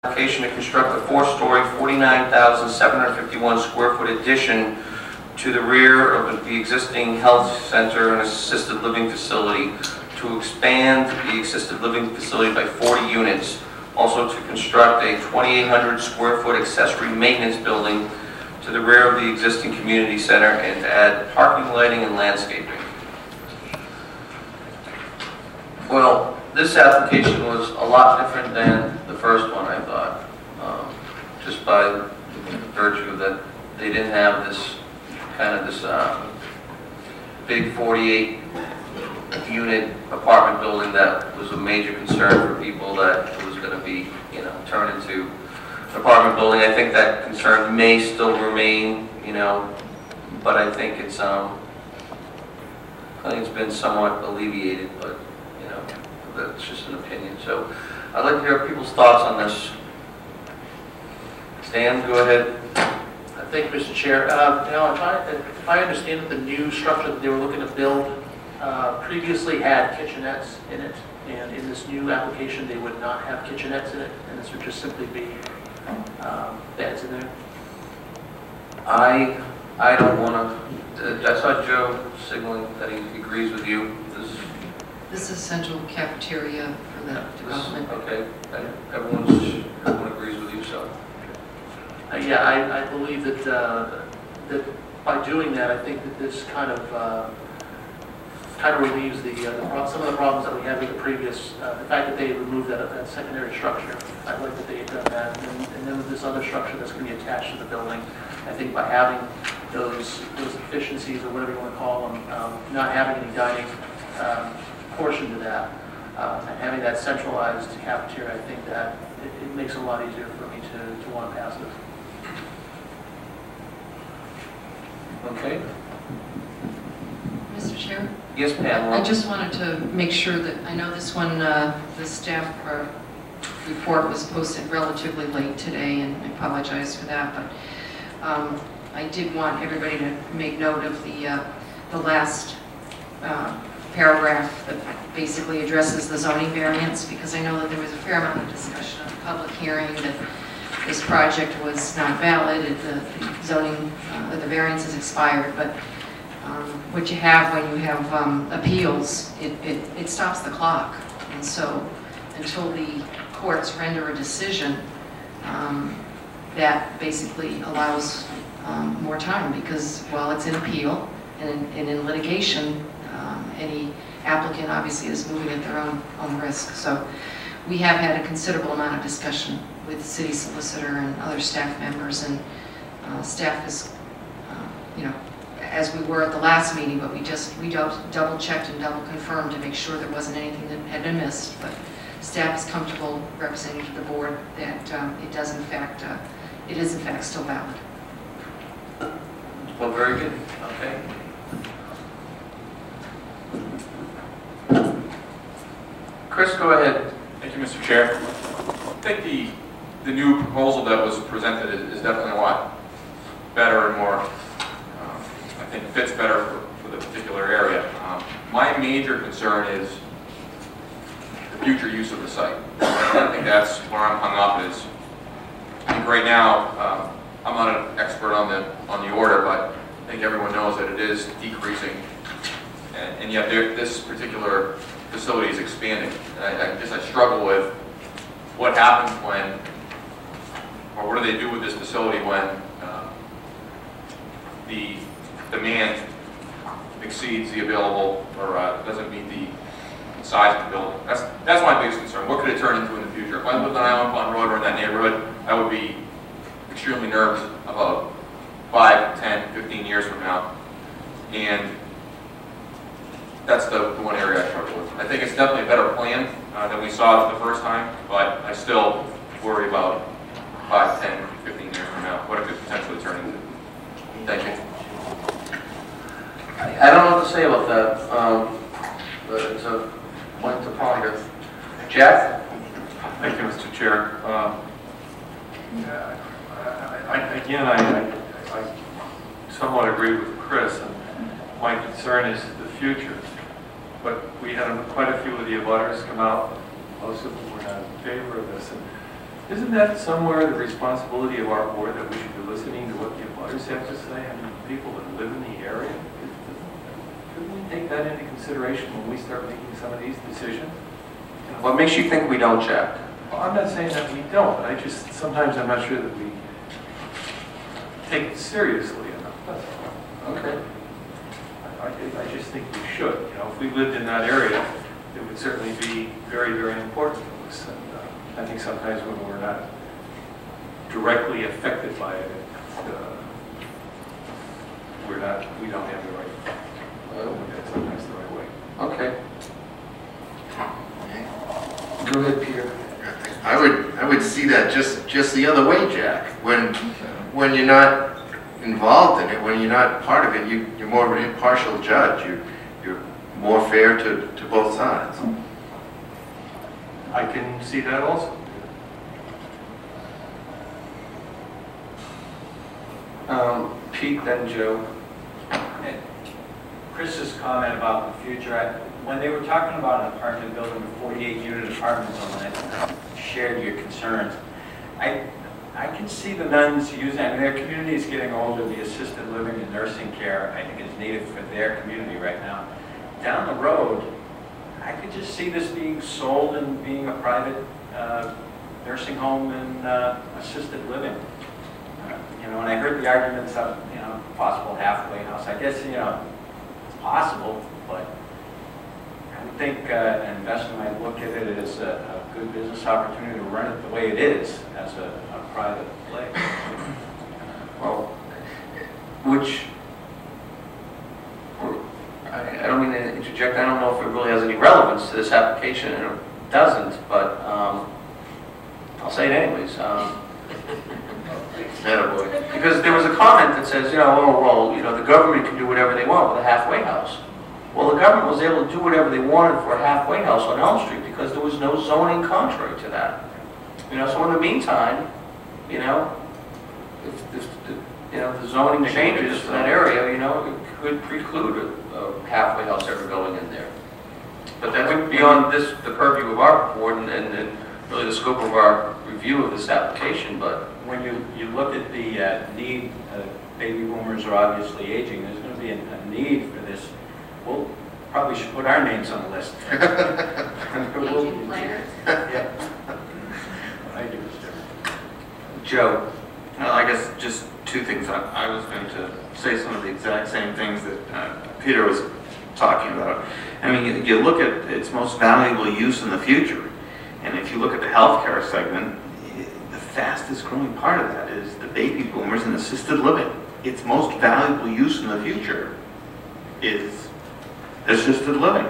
Application to construct a four-story, 49,751 square foot addition to the rear of the existing health center and assisted living facility to expand the assisted living facility by 40 units. Also to construct a 2,800 square foot accessory maintenance building to the rear of the existing community center and to add parking, lighting, and landscaping. Well, this application was a lot different than the first one, I thought, just by virtue that they didn't have this kind of this big 48-unit apartment building that was a major concern for people, that it was going to be, you know, turned into an apartment building. I think that concern may still remain, you know, but I think it's been somewhat alleviated, but you know, that's just an opinion. So I'd like to hear people's thoughts on this. Stan, go ahead. Thank you, Mr. Chair. Now, if I understand it, the new structure that they were looking to build previously had kitchenettes in it, and in this new application they would not have kitchenettes in it, and this would just simply be beds in there. I don't want to. I saw Joe signaling that he agrees with you. This is central cafeteria for the development. Okay, everyone agrees with you, so. Yeah, I believe that that by doing that, I think that this kind of relieves some of the problems that we had with the previous. The fact that they removed that secondary structure, I like that they had done that, and then with this other structure that's going to be attached to the building, I think by having those efficiencies or whatever you want to call them, not having any dining portion to that, and having that centralized cafeteria, I think that it makes it a lot easier for me to want to pass this. Okay. Mr. Chair? Yes, Pam. I just wanted to make sure that, I know this one, the staff report was posted relatively late today, and I apologize for that, but I did want everybody to make note of the last paragraph that basically addresses the zoning variance, because I know that there was a fair amount of discussion at the public hearing that this project was not valid, the zoning, the variance is expired, but what you have when you have appeals, it stops the clock, and so until the courts render a decision, that basically allows more time, because while it's in appeal and in litigation, any applicant obviously is moving at their own risk. So we have had a considerable amount of discussion with the city solicitor and other staff members, and staff is, you know, as we were at the last meeting, but we double checked and double confirmed to make sure there wasn't anything that had been missed. But staff is comfortable representing to the board that it is in fact still valid. Well, very good. Okay. Chris, go ahead. Thank you, Mr. Chair. I think the new proposal that was presented is definitely a lot better and more, I think, fits better for the particular area. My major concern is the future use of the site. I think that's where I'm hung up is, I think right now, I'm not an expert on the order, but I think everyone knows that it is decreasing, and yet this particular facility is expanding. And I guess I struggle with what happens when, or what do they do with this facility when the demand exceeds the available, or doesn't meet the size of the building. That's my biggest concern. What could it turn into in the future? If I lived on Island Pond Road or in that neighborhood, I would be extremely nervous about 5, 10, 15 years from now. And that's the one area I struggle with. I think it's definitely a better plan than we saw it the first time, but I still worry about 5, 10, 15 years from now, what it could potentially turn into. Thank you. I don't know what to say about that, but it's a point to ponder. Jack? Thank you, Mr. Chair. I somewhat agree with Chris, and my concern is the future. But we had quite a few of the abutters come out. Most of them were not in favor of this. And Isn't that somewhere the responsibility of our board, that we should be listening to what the abutters have to say? I mean, people that live in the area? Shouldn't we take that into consideration when we start making some of these decisions? What makes you think we don't, Jack? Well, I'm not saying that we don't, but sometimes I'm not sure that we take it seriously enough. That's all. Okay. I just think we should. You know, if we lived in that area, it would certainly be very, very important to us. And I think sometimes when we're not directly affected by it, we don't have the right. That's sometimes the right way. Okay. Go ahead, Peter. I would see that just the other way, Jack. When you're not involved in it, when you're not part of it, you're more of an impartial judge. You're more fair to both sides. I can see that also. Pete, then Joe. Chris's comment about the future, when they were talking about an apartment building with 48-unit apartments on it, shared your concerns. I can see the nuns using, I mean, their community is getting older, the assisted living and nursing care, I think, is needed for their community right now. Down the road, I could just see this being sold and being a private nursing home and assisted living. You know, and I heard the arguments of, you know, possible halfway house. I guess, you know, it's possible, but I would think an investor might look at it as a good business opportunity to run it the way it is, as a private place. Well, I don't mean to interject, I don't know if it really has any relevance to this application, and it doesn't, but I'll say it anyways. Because there was a comment that says, you know, oh, well, you know, the government can do whatever they want with a halfway house. Well, the government was able to do whatever they wanted for a halfway house on Elm Street because there was no zoning contrary to that. You know, so in the meantime, you know, if the zoning changes in that area, you know, it could preclude a halfway house ever going in there. But that's beyond the purview of our board and really the scope of our review of this application. But when you look at the need, baby boomers are obviously aging, there's going to be a need for this. We'll probably should put our names on the list. Aging players. Yeah. I do. Joe. Well, I guess just two things. I was going to say some of the exact same things that Peter was talking about. I mean, you look at its most valuable use in the future, and if you look at the healthcare segment, the fastest growing part of that is the baby boomers and assisted living. Its most valuable use in the future is assisted living.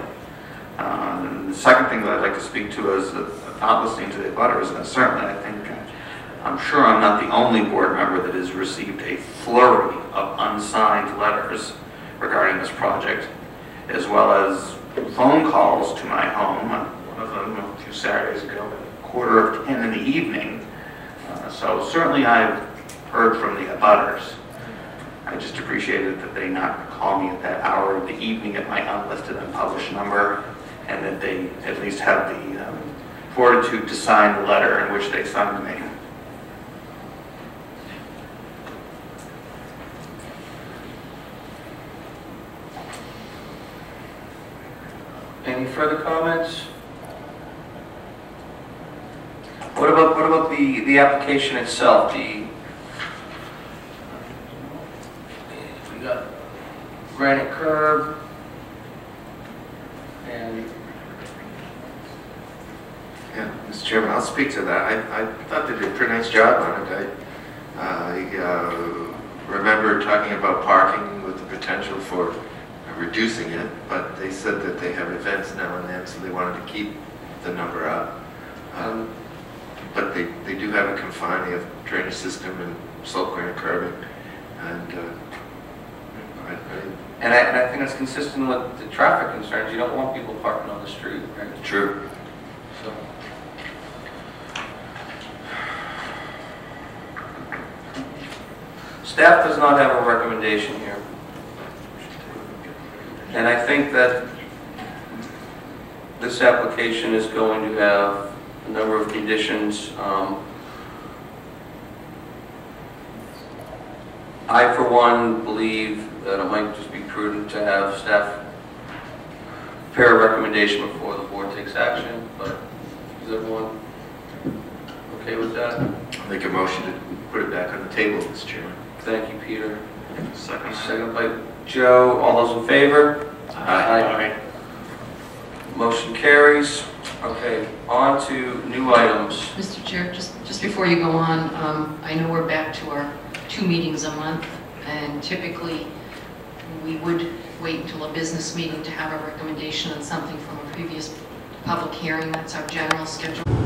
The second thing that I'd like to speak to is not listening to the abutters, and certainly I think, I'm sure I'm not the only board member that has received a flurry of unsigned letters regarding this project, as well as phone calls to my home, one of them a few Saturdays ago at 10:15 in the evening. So certainly I've heard from the abutters. I just appreciated that they not call me at that hour of the evening at my unlisted and published number, and that they at least have the fortitude to sign the letter in which they signed me. Any further comments? What about the application itself? We got granite curb and Yeah, Mr. Chairman, I'll speak to that. I thought they did a pretty nice job on it. I remember talking about parking with the potential for reducing it, but they said that they have events now and then, so they wanted to keep the number up. But they do have a confined, they have drainage system and slope granite curbing, and I think it's consistent with the traffic concerns. You don't want people parking on the street, right? True. So. Staff does not have a recommendation here. And I think that this application is going to have a number of conditions. I, for one, believe that it might just be prudent to have staff prepare a recommendation before the board takes action, but is everyone okay with that? I'll make a motion to put it back on the table, Mr. Chairman. Thank you, Peter. Second. Second by Joe. All those in favor? Aye. Motion carries. Okay, on to new items. Mr. Chair, just before you go on, I know we're back to our 2 meetings a month, and typically we would wait until a business meeting to have a recommendation on something from a previous public hearing. That's our general schedule.